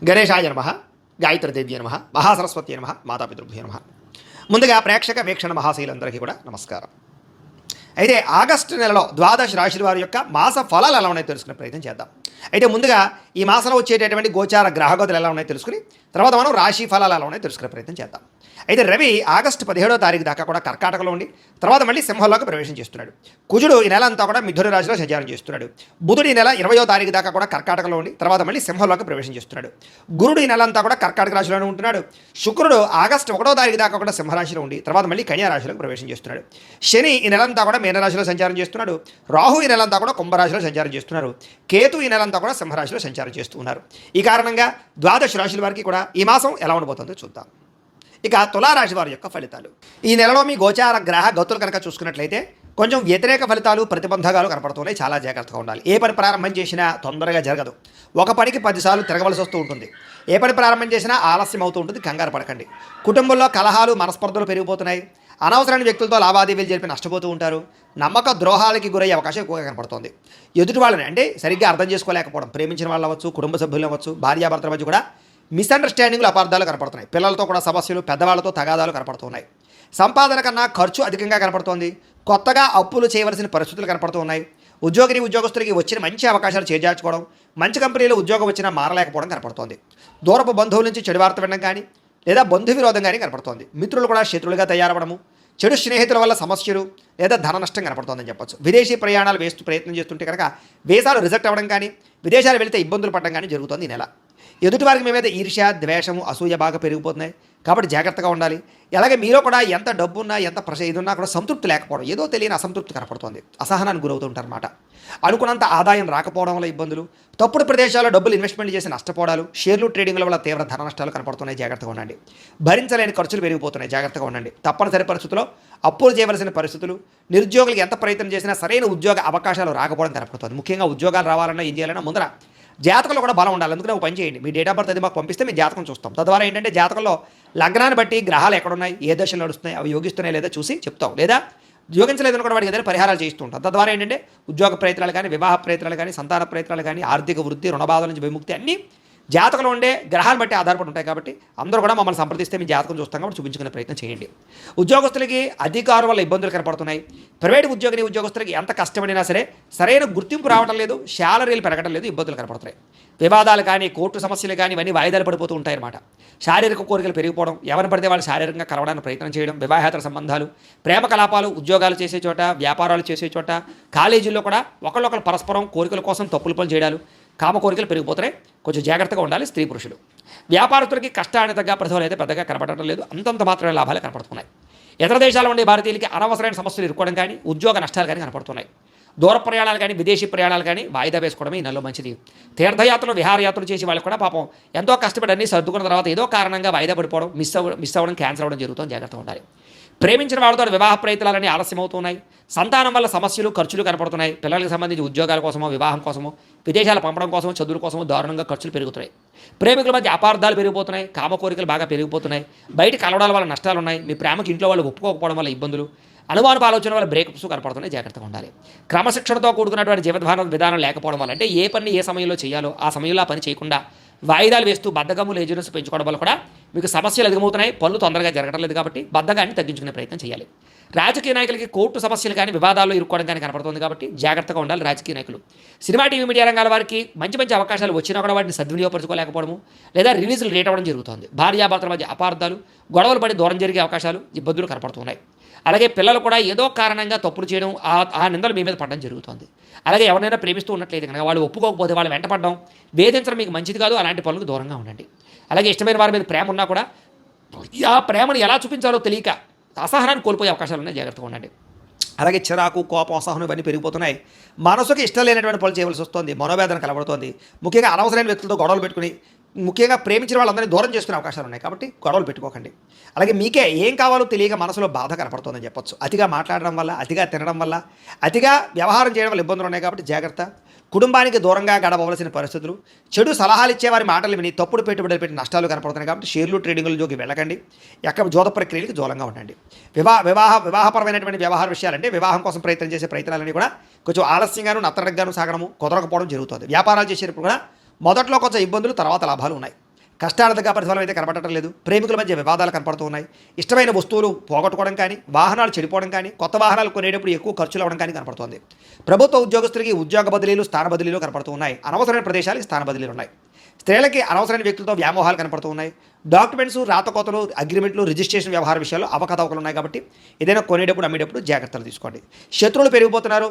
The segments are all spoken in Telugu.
గణేశాయ నమః, గాయత్రీదేవ్య నమః, మహాసరస్వతి నమః, మాతాపితృభ్యో నమః. ముందుగా ప్రేక్షక వీక్షణ మహాశీలందరికీ కూడా నమస్కారం. అయితే ఆగస్టు నెలలో ద్వాదశ రాశుల వారి యొక్క మాస ఫలాలు ఎలా ఉన్నాయో తెలుసుకునే ప్రయత్నం చేద్దాం. అయితే ముందుగా ఈ మాసంలో వచ్చేటటువంటి గోచార గ్రహగతులు ఎలా ఉన్నాయో తెలుసుకుని తర్వాత మనం రాశి ఫలాలు ఎలా ఉన్నాయో తెలుసుకునే ప్రయత్నం చేద్దాం. అయితే రవి ఆగస్టు 17వ తారీఖు దాకా కూడా కర్కాటకలో ఉండి తర్వాత మళ్ళీ సింహంలోకి ప్రవేశం చేస్తున్నాడు. కుజుడు ఈ నెల అంతా కూడా మిథున రాశిలో సంచారం చేస్తున్నాడు. బుధుడు ఈ నెల 20వ తారీఖు దాకా కూడా కర్కాటకలో ఉండి తర్వాత మళ్ళీ సింహంలోకి ప్రవేశం చేస్తున్నాడు. గురుడు ఈ నెల అంతా కూడా కర్కాటక రాశిలోనే ఉంటున్నాడు. శుక్రుడు ఆగస్టు 1వ తారీఖు దాకా కూడా సింహరాశిలో ఉండి తర్వాత మళ్ళీ కన్యా రాశిలోకి ప్రవేశం చేస్తున్నాడు. శని ఈ నెలంతా కూడా మీనరాశిలో సంచారం చేస్తున్నాడు. రాహు ఈ నెలంతా కూడా కుంభరాశిలో సంచారం చేస్తున్నారు. కేతు ఈ నెలంతా కూడా సింహరాశిలో సంచారం చేస్తూ ఉన్నారు. ఈ కారణంగా ద్వాదశ రాశుల వారికి కూడా ఈ మాసం ఎలా ఉండబోతుందో చూద్దాం. ఇక తులారాశి వారి యొక్క ఫలితాలు. ఈ నెలలో మీ గోచార గ్రహ గతులు కనుక చూసుకున్నట్లయితే కొంచెం వ్యతిరేక ఫలితాలు ప్రతిబంధకాలు కనపడుతున్నాయి. చాలా జాగ్రత్తగా ఉండాలి. ఏ పని ప్రారంభం చేసినా తొందరగా జరగదు. ఒక పనికి 10 సార్లు తిరగవలసి వస్తూ ఉంటుంది. ఏ పని ప్రారంభం చేసినా ఆలస్యం అవుతూ ఉంటుంది. కంగారు పడకండి. కుటుంబంలో కలహాలు మనస్పర్ధలు పెరిగిపోతున్నాయి. అనవసరమైన వ్యక్తులతో లావాదేవీలు జరిపి నష్టపోతూ ఉంటారు. నమ్మక ద్రోహాలకి గురయ్యే అవకాశం ఎక్కువగా కనపడుతుంది. ఎదుటి వాళ్ళని అంటే సరిగ్గా అర్థం చేసుకోలేకపోవడం, ప్రేమించిన వాళ్ళు అవ్వచ్చు, కుటుంబ సభ్యులు అవ్వచ్చు, భార్యాభర్తల మధ్య కూడా మిస్అండర్స్టాండింగ్లు అపార్థాలు కనపడుతున్నాయి. పిల్లలతో కూడా సమస్యలు, పెద్దవాళ్ళతో తగాదాలు కనపడుతున్నాయి. సంపాదన కన్నా ఖర్చు అధికంగా కనపడుతోంది. కొత్తగా అప్పులు చేయవలసిన పరిస్థితులు కనపడుతూ ఉన్నాయి. ఉద్యోగస్తులకి వచ్చిన మంచి అవకాశాలు చేజార్చుకోవడం, మంచి కంపెనీలో ఉద్యోగం వచ్చినా మారలేకపోవడం కనపడుతోంది. దూరపు బంధువుల నుంచి చెడు వార్త వినడం కానీ లేదా బంధు విరోధం కానీ కనపడుతోంది. మిత్రులు కూడా శత్రులుగా తయారవడము, చెడు స్నేహితుల వల్ల సమస్యలు లేదా ధన నష్టం కనపడుతోందని చెప్పొచ్చు. విదేశీ ప్రయాణాలు ప్రయత్నం చేస్తుంటే కనుక వీసాలు రిజెక్ట్ అవ్వడం కానీ విదేశాలు వెళితే ఇబ్బందులు పడడం కానీ జరుగుతుంది ఈ నెల. ఎదుటివారికి మేమైతే ఈర్ష్య, ద్వేషము, అసూయ బాగా పెరిగిపోతున్నాయి. కాబట్టి జాగ్రత్తగా ఉండాలి. అలాగే మీలో కూడా ఎంత డబ్బున్నా ఎంత ఇదున్నా కూడా సంతృప్తి లేకపోవడం, ఏదో తెలియని అసంతృప్తి కనపడుతుంది. అసహనానికి గురవుతుంటారన్నమాట. అనుకున్నంత ఆదాయం రాకపోవడం వల్ల ఇబ్బందులు, తప్పుడు ప్రదేశాల్లో డబ్బులు ఇన్వెస్ట్మెంట్ చేసి నష్టపోవడాలు, షేర్లు ట్రేడింగ్ల వల్ల తీవ్ర ధన నష్టాలు కనపడుతున్నాయి. జాగ్రత్తగా ఉండండి. భరించలేని ఖర్చులు పెరిగిపోతున్నాయి. జాగ్రత్తగా ఉండండి. తప్పనిసరి పరిస్థితుల్లో అప్పులు చేయవలసిన పరిస్థితులు, నిరుద్యోగులకు ఎంత ప్రయత్నం చేసినా సరైన ఉద్యోగ అవకాశాలు రాకపోవడం కనపడుతుంది. ముఖ్యంగా ఉద్యోగాలు రావాలన్నా ఏం చేయాలన్నా ముందర జాతకంలో కూడా బలం ఉండాలి. అందుకనే ఒక పని చేయండి. మీ డేట్ ఆఫ్ బర్త్ అది మాకు పంపిస్తే మీ జాతకం చూస్తాం. తద్వారా ఏంటంటే జాతకంలో లగ్నాన్ని బట్టి గ్రహాలు ఎక్కడున్నాయి, ఏ దశలు నడుస్తున్నాయి, అవి యోగిస్తున్నాయి లేదా చూసి చెప్తాం. లేదా యోగించలేదని కూడా వాడికి ఏదైనా పరిహారాలు చేస్తూ ఉంటాం. తద్వారా ఏంటంటే ఉద్యోగ ప్రయత్నాలు కానీ, వివాహ ప్రయత్నాలు కానీ, సంతాన ప్రయత్నాలు కానీ, ఆర్థిక వృద్ధి, రుణబాధల నుంచి విముక్తి అన్నీ జాతకంలో ఉండే గ్రహాలను బట్టి ఆధారపడి ఉంటాయి. కాబట్టి అందరూ కూడా మమ్మల్ని సంప్రదిస్తే మీ జాతకం చూస్తాం కాబట్టి చూపించుకునే ప్రయత్నం చేయండి. ఉద్యోగస్తులకి అధికారుల వల్ల ఇబ్బందులు కనపడుతున్నాయి. ప్రైవేట్ ఉద్యోగస్తులకి ఎంత కష్టపడినా సరే సరైన గుర్తింపు రావడం లేదు, శాలరీలు పెరగడం లేదు, ఇబ్బందులు కనపడుతున్నాయి. వివాదాలు కానీ, కోర్టు సమస్యలు కానీ ఇవన్నీ వాయిదాలు పడిపోతూ ఉంటాయన్నమాట. శారీరక కోరికలు పెరిగిపోవడం, ఎవరిని పడితే వాళ్ళు శారీరకంగా కలవడానికి ప్రయత్నం చేయడం, వివాహేతర సంబంధాలు, ప్రేమ కలాపాలు, ఉద్యోగాలు చేసే చోట, వ్యాపారాలు చేసే చోట, కాలేజీల్లో కూడా ఒకళ్ళొకరు పరస్పరం కోరికల కోసం తప్పులు పనులు చేయడాలు, కామ కోరికలు పెరిగిపోతున్నాయి. కొంచెం జాగ్రత్తగా ఉండాలి స్త్రీ పురుషులు. వ్యాపారస్తులకి కష్టానికి తగ్గ ప్రతిఫలం అయితే పెద్దగా కనపడటం లేదు. అంతంత మాత్రమే లాభాలు కనపడుతున్నాయి. ఇతర దేశాల్లో ఉండే భారతీయులకి అనవసరమైన సమస్యలు ఇరుక్కోవడం కానీ, ఉద్యోగ నష్టాలు కానీ కనపడుతున్నాయి. దూర ప్రయాణాలు కానీ, విదేశీ ప్రయాణాలు కానీ వాయిదా వేసుకోవడమే ఈ నెలలో మంచిది. తీర్థయాత్రలు, విహారయాత్రలు చేసి వాళ్ళు కూడా పాపం ఎంతో కష్టపడి అన్నీ సర్దుకున్న తర్వాత ఏదో కారణంగా వాయిదా పడిపోవడం, మిస్ అవ్వడం, క్యాన్సిల్ అవ్వడం జరుగుతుంది. జాగ్రత్తగా ఉండాలి. ప్రేమించిన వాళ్ళతో వివాహ ప్రయత్నాలన్నీ ఆలస్యం అవుతున్నాయి. సంతానం వల్ల సమస్యలు, ఖర్చులు కనపడుతున్నాయి. పిల్లలకు సంబంధించి ఉద్యోగాల కోసమో, వివాహం కోసమో, విదేశాలు పంపడం కోసమో, చదువుల కోసమో దారుణంగా ఖర్చులు పెరుగుతున్నాయి. ప్రేమికుల మధ్య అపార్థాలు పెరిగిపోతున్నాయి. కామ కోరికలు బాగా పెరిగిపోతున్నాయి. బయట కలవడాల వల్ల నష్టాలు ఉన్నాయి. మీ ప్రేమకి ఇంట్లో వాళ్ళు ఒప్పుకోకపోవడం వల్ల ఇబ్బందులు, అనుమానపు ఆలోచన వల్ల బ్రేకప్స్ కనపడుతున్నాయి. జాగ్రత్తగా ఉండాలి. క్రమశిక్షణతో కూడుకున్నటువంటి జీవన విధానం లేకపోవడం వల్ల అంటే ఏ పని ఏ సమయంలో చేయాలో ఆ సమయంలో ఆ పని చేయకుండా వాయిదాలు వేస్తూ బద్ధకము, లేజినెస్ పెంచుకోవడం వల్ల కూడా మీకు సమస్యలు అధికమవుతున్నాయి. పనులు తొందరగా జరగడం లేదు. కాబట్టి బద్ధకాన్ని తగ్గించుకునే ప్రయత్నం చేయాలి. రాజకీయ నాయకులకి కోర్టు సమస్యలు కానీ, వివాదాల్లో ఇరుక్కోవడం కానీ కనపడుతుంది. కాబట్టి జాగ్రత్తగా ఉండాలి రాజకీయ నాయకులు. సినిమా, టీవీ, మీడియా రంగాల వారికి మంచి మంచి అవకాశాలు వచ్చినా కూడా వాటిని సద్వినియోగపరచుకోలేకపోవడము లేదా రిలీజులు రేట్ అవ్వడం జరుగుతుంది. భార్యాభర్తల మధ్య అపార్థాలు, గొడవలు పడి దూరం జరిగే అవకాశాలు, ఇబ్బందులు కనపడుతున్నాయి. అలాగే పిల్లలు కూడా ఏదో కారణంగా తప్పులు చేయడం, ఆ నిందలు మీ మీద పడడం జరుగుతుంది. అలాగే ఎవరైనా ప్రేమిస్తూ ఉన్నట్లయితే కనుక వాళ్ళు ఒప్పుకోకపోతే వాళ్ళు వెంటపడడం, వేధించడం మీకు మంచిది కాదు. అలాంటి పనులకు దూరంగా ఉండండి. అలాగే ఇష్టమైన వారి మీద ప్రేమ ఉన్నా కూడా ఆ ప్రేమను ఎలా చూపించాలో తెలియక అసహనాన్ని కోల్పోయే అవకాశాలు ఉన్నాయి. జాగ్రత్తగా ఉండండి. అలాగే చిరాకు, కోపం, అసహనం ఇవన్నీ పెరిగిపోతున్నాయి. మనసుకి ఇష్టం లేనటువంటి పనులు చేయవలసి వస్తుంది. మనోవేదన కలబడుతోంది. ముఖ్యంగా అనవసరమైన వ్యక్తులతో గొడవలు పెట్టుకుని, ముఖ్యంగా ప్రేమించిన వాళ్ళందరినీ దూరం చేసుకునే అవకాశాలు ఉన్నాయి. కాబట్టి గొడవలు పెట్టుకోకండి. అలాగే మీకే ఏం కావాలో తెలియక మనసులో బాధ కనపడుతుందని చెప్పొచ్చు. అతిగా మాట్లాడడం వల్ల, అతిగా తినడం వల్ల, అతిగా వ్యవహారం చేయడం వల్ల ఇబ్బందులు ఉన్నాయి. కాబట్టి జాగ్రత్త. కుటుంబానికి దూరంగా గడపవలసిన పరిస్థితులు, చెడు సలహాలు ఇచ్చేవారి మాటలు విని తప్పుడు పెట్టుబడులు పెట్టి నష్టాలు కనపడుతున్నాయి. కాబట్టి షేర్లు, ట్రేడింగ్ల జోకి వెళ్ళకండి. ఎక్కడ జోద ప్రక్రియలకు దూరంగా ఉండండి. వివాహపరమైనటువంటి వ్యవహార విషయాలంటే వివాహం కోసం ప్రయత్నం చేసే ప్రయత్నాలన్నీ కూడా కొంచెం ఆలస్యంగాను, నత్తరగాను సాగడము, కుదరకపోవడం జరుగుతుంది. వ్యాపారాలు చేసేటప్పుడు కూడా మొదట్లో కొంచెం ఇబ్బందులు, తర్వాత లాభాలు ఉన్నాయి. కష్టార్థంగా ప్రతిఫలం అయితే కనపడటం లేదు. ప్రేమికుల మధ్య వివాదాలు కనపడుతూ ఉన్నాయి. ఇష్టమైన వస్తువులు పోగొట్టుకోవడం కానీ, వాహనాలు చెడిపోవడం కానీ, కొత్త వాహనాలు కొనేటప్పుడు ఎక్కువ ఖర్చులు అవ్వడం కానీ కనపడుతోంది. ప్రభుత్వ ఉద్యోగస్తులకి ఉద్యోగ బదిలీలు, స్థాన బదిలీలు కనపడుతూ ఉన్నాయి. అనవసరమైన ప్రదేశాలకి స్థాన బదిలీలు ఉన్నాయి. స్త్రీలకి అనవసరమైన వ్యక్తులతో వ్యామోహాలు కనపడుతూ ఉన్నాయి. డాక్యుమెంట్స్, రాతకోతలు, అగ్రిమెంట్లు, రిజిస్ట్రేషన్ వ్యవహార విషయాల్లో అవకతవకలు ఉన్నాయి. కాబట్టి ఏదైనా కొనేటప్పుడు అమ్మేటప్పుడు జాగ్రత్తలు తీసుకోండి. శత్రువులు పెరిగిపోతున్నారు.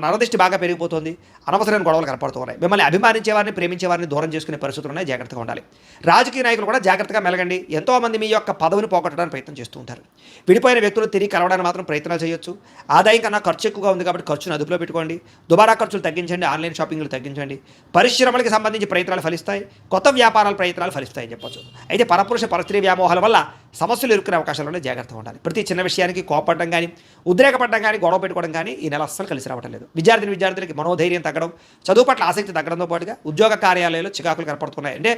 నరదృష్టి బాగా పెరిగిపోతుంది. అనవసరమైన గొడవలు కనపడుతూ ఉన్నాయి. మిమ్మల్ని అభిమానించే వారిని, ప్రేమించే వారిని దూరం చేసుకునే పరిస్థితులు ఉన్నాయి. జాగ్రత్తగా ఉండాలి. రాజకీయ నాయకులు కూడా జాగ్రత్తగా మెలగండి. ఎంతోమంది మీ యొక్క పదవిని పోగొట్టడానికి ప్రయత్నం చేస్తూ ఉంటారు. విడిపోయిన వ్యక్తులు తిరిగి కలవడానికి మాత్రం ప్రయత్నాలు చేయొచ్చు. ఆదాయం కన్నా ఖర్చు ఎక్కువగా ఉంది కాబట్టి ఖర్చును అదుపులో పెట్టుకోండి. దుబారా ఖర్చులు తగ్గించండి. ఆన్లైన్ షాపింగ్లు తగ్గించండి. పరిశ్రమలకు సంబంధించి ప్రయత్నాలు ఫలిస్తాయి. కొత్త వ్యాపారాల ప్రయత్నాలు ఫలిస్తాయని చెప్పొచ్చు. అయితే పరపురుష పరస్త్రీ వ్యామోహాల వల్ల సమస్యలు ఎదుర్కొనే అవకాశాలు జాగ్రత్తగా ఉండాలి. ప్రతి చిన్న విషయానికి కోపడడం కానీ, ఉద్రేకపడడం కానీ, గొడవ పెట్టుకోవడం కానీ ఈ నెల అస్సలు కలిసి రావడం లేదు. విద్యార్థులకి మనోధైర్యం తగ్గడం, చదువు పట్ల ఆసక్తి తగ్గడంతో పాటుగా ఉద్యోగ కార్యాలయాల్లో చికాకులు కనపడుతున్నాయి. అంటే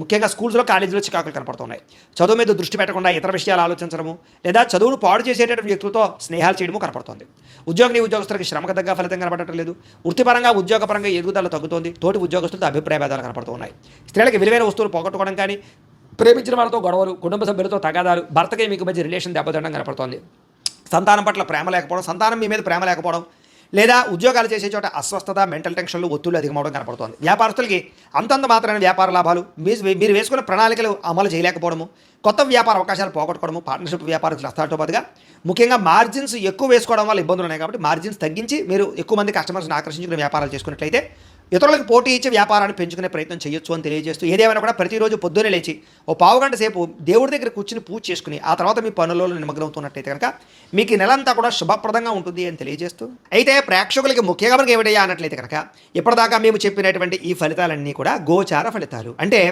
ముఖ్యంగా స్కూల్స్లో, కాలేజీలో చికాకులు కనపడుతున్నాయి. చదువు మీద దృష్టి పెట్టకుండా ఇతర విషయాలు ఆలోచించడము, లేదా చదువును పాడు చేసేటటువంటి వ్యక్తులతో స్నేహాలు చేయడము కనపడుతుంది. ఉద్యోగస్తులకి శ్రమకు తగ్గ ఫలితం కనపడటం లేదు. వృత్తిపరంగా, ఉద్యోగపరంగా ఎదుగుదల తగ్గుతోంది. తోటి ఉద్యోగస్తులతో అభిప్రాయ భేదాలు కనపడుతున్నాయి. స్త్రీలకి విలువైన వస్తువులు పోగొట్టుకోవడం కానీ, ప్రేమించిన వాళ్ళతో గొడవలు, కుటుంబ సభ్యులతో తగాదాలు, భర్తకి మీకు మధ్య రిలేషన్ దెబ్బతినడం కనపడుతోంది. సంతానం పట్ల ప్రేమ లేకపోవడం, సంతానం మీ మీద ప్రేమ లేకపోవడం, లేదా ఉద్యోగాలు చేసే చోట అస్వస్థత, మెంటల్ టెన్షన్లు, ఒత్తిళ్లు అధికమవడం కనపడుతోంది. వ్యాపారస్తులకి అంతంత మాత్రమే వ్యాపార లాభాలు, మీరు వేసుకున్న ప్రణాళికలు అమలు చేయలేకపోవడము, కొత్త వ్యాపార అవకాశాలు పోగొట్టుకోవడము, పార్ట్నర్షిప్ వ్యాపారస్తులు వస్తాతో పాటుగా ముఖ్యంగా మార్జిన్స్ ఎక్కువ వేసుకోవడం వల్ల ఇబ్బందులు ఉన్నాయి. కాబట్టి మార్జిన్స్ తగ్గించి మీరు ఎక్కువ మంది కస్టమర్స్ని ఆకర్షించుకునే వ్యాపారాలు చేసుకున్నట్లయితే ఇతరులకు పోటీ ఇచ్చే వ్యాపారాన్ని పెంచుకునే ప్రయత్నం చేయొచ్చు అని తెలియజేస్తూ, ఏదేమైనా కూడా ప్రతిరోజు పొద్దున్నే లేచి ఓ పావుగంట సేపు దేవుడి దగ్గర కూర్చుని పూజ చేసుకుని ఆ తర్వాత మీ పనులలో నిమగ్నమవుతున్నట్టయితే కనుక మీకు ఈ నెలంతా కూడా శుభప్రదంగా ఉంటుంది అని తెలియజేస్తూ, అయితే ప్రేక్షకులకి ముఖ్యంగా మనకి ఏమిటయ్యా అన్నట్లయితే కనుక ఇప్పటిదాకా మేము చెప్పినటువంటి ఈ ఫలితాలన్నీ కూడా గోచార ఫలితాలు. అంటే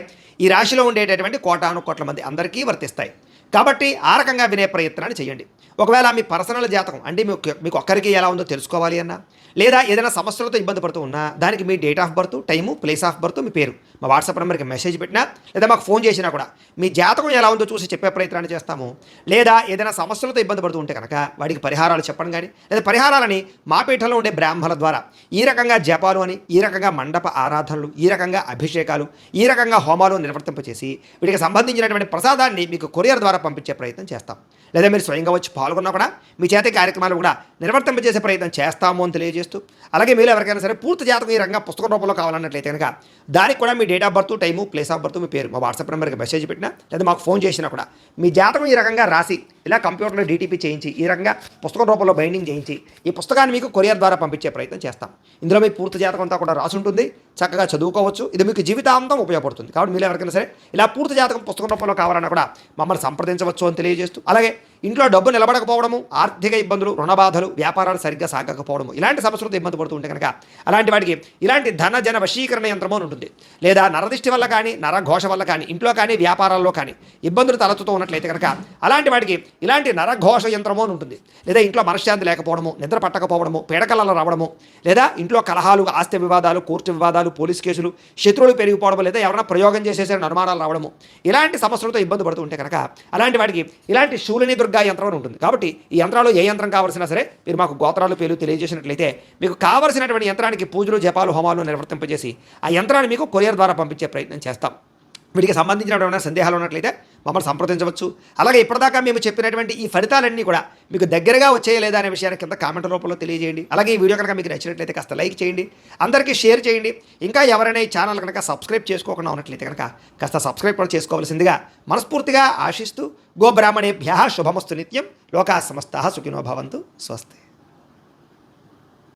ఈ రాశిలో ఉండేటటువంటి కోటాను కోట్ల మంది అందరికీ వర్తిస్తాయి. కాబట్టి ఆ రకంగా వినే ప్రయత్నాన్ని చేయండి. ఒకవేళ మీ పర్సనల్ జాతకం అంటే మీకు ఒక్కరికి ఎలా ఉందో తెలుసుకోవాలి అన్నా, లేదా ఏదైనా సమస్యలతో ఇబ్బంది పడుతూ ఉన్నా దానికి మీ date of birth, time, place of birth, మీ పేరు మా వాట్సాప్ నెంబర్కి మెసేజ్ పెట్టినా, లేదా మాకు ఫోన్ చేసినా కూడా మీ జాతకం ఎలా ఉందో చూసి చెప్పే ప్రయత్నాన్ని చేస్తాము. లేదా ఏదైనా సమస్యలతో ఇబ్బంది పడుతూ ఉంటే కనుక వాడికి పరిహారాలు చెప్పడం కానీ, లేదా పరిహారాలని మా పీఠంలో ఉండే బ్రాహ్మణుల ద్వారా ఈ రకంగా జపాలు అని, ఈ రకంగా మండప ఆరాధనలు, ఈ రకంగా అభిషేకాలు, ఈ రకంగా హోమాలు నిర్వర్తింపచేసి వీటికి సంబంధించినటువంటి ప్రసాదాన్ని మీకు కొరియర్ ద్వారా పంపించే ప్రయత్నం చేస్తాం. లేదా మీరు స్వయంగా వచ్చి పాల్గొన్నా కూడా మీ చేత కార్యక్రమాలు కూడా నిర్వర్తింపజేసే ప్రయత్నం చేస్తాము అని తెలియజేస్తూ, అలాగే మీరు ఎవరికైనా సరే పూర్తి జాతకం ఈ రకంగా పుస్తక రూపంలో కావాలన్నట్లయితే కనుక దానికి కూడా మీ date of birth, time, place of birth, మీ పేరు మా వాట్సాప్ నెంబర్కి మెసేజ్ పెట్టినా, లేదా మాకు ఫోన్ చేసినా కూడా మీ జాతకం ఈ రకంగా రాసి ఇలా కంప్యూటర్లో డీటీపీ చేయించి ఈ రకంగా పుస్తకం రూపంలో బైండింగ్ చేయించి ఈ పుస్తకాన్ని మీకు కొరియర్ ద్వారా పంపించే ప్రయత్నం చేస్తాం. ఇందులో మీ పూర్తి జాతకం అంతా కూడా రాసి ఉంటుంది. చక్కగా చదువుకోవచ్చు. ఇది మీకు జీవితాంతం ఉపయోగపడుతుంది. కాబట్టి మీరు ఎవరికైనా సరే ఇలా పూర్తి జాతకం పుస్తకం రూపంలో కావాలన్నా కూడా మమ్మల్ని సంప్రదించవచ్చు అని తెలియజేస్తూ, అలాగే ఇంట్లో డబ్బు నిలబడకపోవడము, ఆర్థిక ఇబ్బందులు, రుణ బాధలు, వ్యాపారాలు సరిగ్గా సాగకపోవడము, ఇలాంటి సమస్యలతో ఇబ్బంది పడుతూ ఉంటే కనుక అలాంటి వాటికి ఇలాంటి ధన జన వశీకరణ యంత్రము అని ఉంటుంది. లేదా నరదిష్టి వల్ల కానీ, నరఘోష వల్ల కానీ, ఇంట్లో కానీ వ్యాపారాల్లో కానీ ఇబ్బందులు తలెత్తుతూ ఉన్నట్లయితే కనుక అలాంటి వాటికి ఇలాంటి నరఘోష యంత్రము అని ఉంటుంది. లేదా ఇంట్లో మనశ్శాంతి లేకపోవడము, నిద్ర పట్టకపోవడము, పీడకలలో రావడము, లేదా ఇంట్లో కలహాలు, ఆస్తి వివాదాలు, కోర్టు వివాదాలు, పోలీస్ కేసులు, శత్రువులు పెరిగిపోవడం, లేదా ఎవరైనా ప్రయోగం చేసేసరికి అనుమానాలు రావడము, ఇలాంటి సమస్యలతో ఇబ్బంది పడుతూ ఉంటే కనుక అలాంటి వాటికి ఇలాంటి శూలిని దుర్గా యంత్రం అని ఉంటుంది. కాబట్టి ఈ యంత్రాలు ఏ యంత్రం కావాల్సినా సరే మీరు మాకు గోత్రాలు, పేర్లు తెలియజేసినట్లయితే మీకు కావలసినటువంటి యంత్రానికి పూజలు, జపాలు, హోమాలు నిర్వర్తింపజేసి ఆ యంత్రాన్ని మీకు కొరియర్ ద్వారా పంపించే ప్రయత్నం చేస్తాం. వీటికి సంబంధించినటువంటి సందేహాలు ఉన్నట్లయితే మమ్మల్ని సంప్రదించవచ్చు. అలాగే ఇప్పటిదాకా మేము చెప్పినటువంటి ఈ ఫలితాలన్నీ కూడా మీకు దగ్గరగా వచ్చేయ లేదా అనే విషయాన్ని కింద కామెంట్ రూపంలో తెలియజేయండి. అలాగే ఈ వీడియో కనుక మీకు నచ్చినట్లయితే కాస్త లైక్ చేయండి, అందరికీ షేర్ చేయండి. ఇంకా ఎవరైనా ఈ ఛానల్ కనుక సబ్స్క్రైబ్ చేసుకోకుండా ఉన్నట్లయితే కనుక కాస్త సబ్స్క్రైబ్ కూడా చేసుకోవాల్సిందిగా మనస్ఫూర్తిగా ఆశిస్తూ, గోబ్రాహ్మణేభ్యః శుభమస్తు నిత్యం, లోకాః సమస్తాః సుఖినో భవంతు. స్వస్తి.